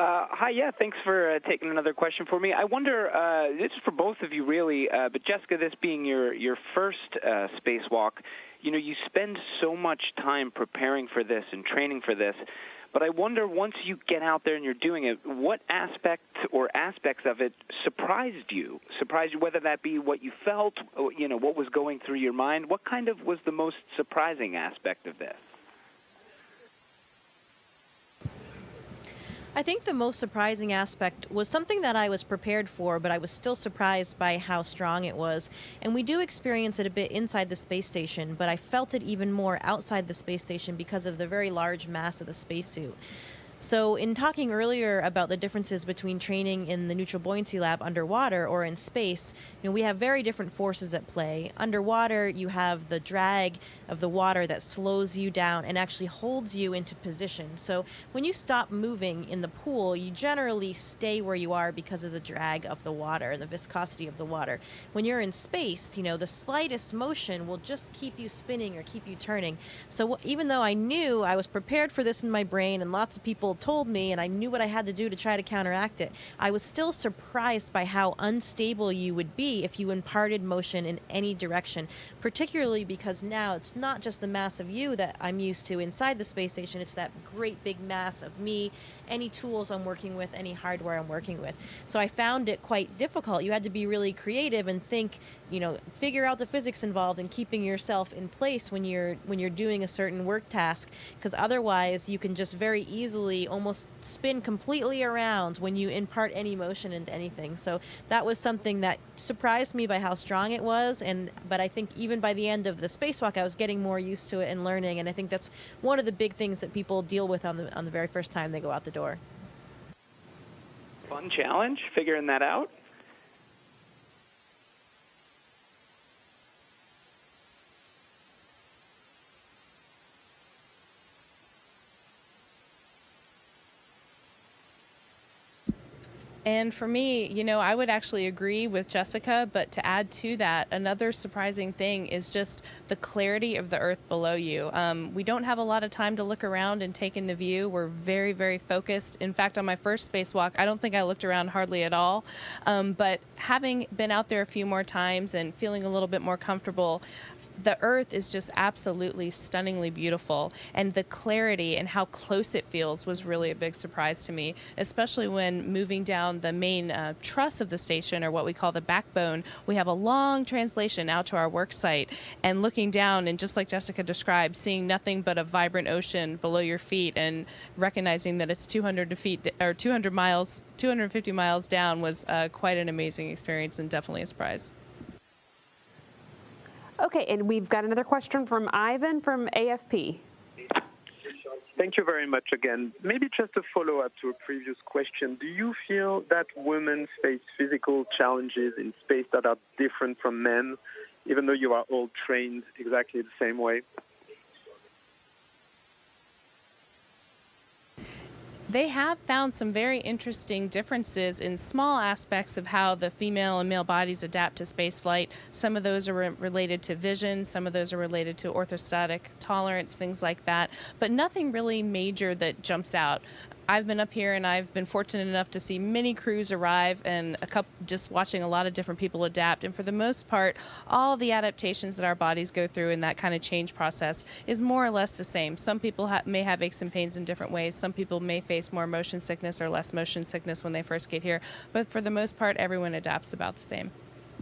Hi, yeah, thanks for taking another question for me. I wonder, this is for both of you really, but Jessica, this being your first spacewalk, you know, you spend so much time preparing for this and training for this, but I wonder once you get out there and you're doing it, what aspect or aspects of it surprised you, whether that be what you felt, you know, what was going through your mind? What kind of was the most surprising aspect of this? I think the most surprising aspect was something that I was prepared for, but I was still surprised by how strong it was. And we do experience it a bit inside the space station, but I felt it even more outside the space station because of the very large mass of the spacesuit. So in talking earlier about the differences between training in the neutral buoyancy lab underwater or in space, you know, we have very different forces at play. Underwater, you have the drag of the water that slows you down and actually holds you into position. So when you stop moving in the pool, you generally stay where you are because of the drag of the water and the viscosity of the water. When you're in space, you know, the slightest motion will just keep you spinning or keep you turning. So even though I knew I was prepared for this in my brain and lots of people told me and I knew what I had to do to try to counteract it, I was still surprised by how unstable you would be if you imparted motion in any direction, particularly because now it's not just the mass of you that I'm used to inside the space station, it's that great big mass of me, any tools I'm working with, any hardware I'm working with. So I found it quite difficult. You had to be really creative and think, you know, figure out the physics involved in keeping yourself in place when you're doing a certain work task, because otherwise you can just very easily almost spin completely around when you impart any motion into anything. So that was something that surprised me by how strong it was, but I think even by the end of the spacewalk I was getting more used to it and learning, and I think that's one of the big things that people deal with on the very first time they go out the door. Fun challenge, figuring that out. And for me, you know, I would actually agree with Jessica, but to add to that, another surprising thing is just the clarity of the Earth below you. We don't have a lot of time to look around and take in the view. We're very, very focused. In fact, on my first spacewalk, I don't think I looked around hardly at all. But having been out there a few more times and feeling a little bit more comfortable, the Earth is just absolutely stunningly beautiful, and the clarity and how close it feels was really a big surprise to me, especially when moving down the main truss of the station, or what we call the backbone. We have a long translation out to our work site, and looking down and, just like Jessica described, seeing nothing but a vibrant ocean below your feet and recognizing that it's 250 miles down was quite an amazing experience and definitely a surprise. Okay, and we've got another question from Ivan from AFP. Thank you very much again. Maybe just a follow-up to a previous question. Do you feel that women face physical challenges in space that are different from men, even though you are all trained exactly the same way? They have found some very interesting differences in small aspects of how the female and male bodies adapt to spaceflight. Some of those are related to vision, some of those are related to orthostatic tolerance, things like that, but nothing really major that jumps out. I've been up here and I've been fortunate enough to see many crews arrive and just watching a lot of different people adapt. And for the most part, all the adaptations that our bodies go through in that kind of change process is more or less the same. Some people may have aches and pains in different ways. Some people may face more motion sickness or less motion sickness when they first get here. But for the most part, everyone adapts about the same.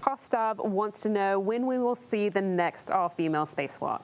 Kostov wants to know when we will see the next all-female spacewalk.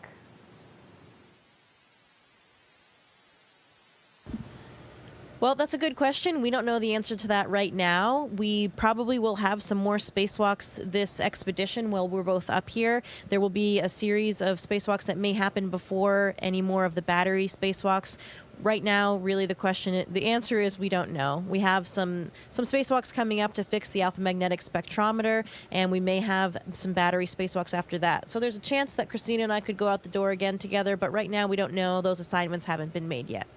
Well, that's a good question. We don't know the answer to that right now. We probably will have some more spacewalks this expedition while we're both up here. There will be a series of spacewalks that may happen before any more of the battery spacewalks. Right now, really the answer is we don't know. We have some spacewalks coming up to fix the alpha magnetic spectrometer, and we may have some battery spacewalks after that. So there's a chance that Christina and I could go out the door again together, but right now we don't know. Those assignments haven't been made yet.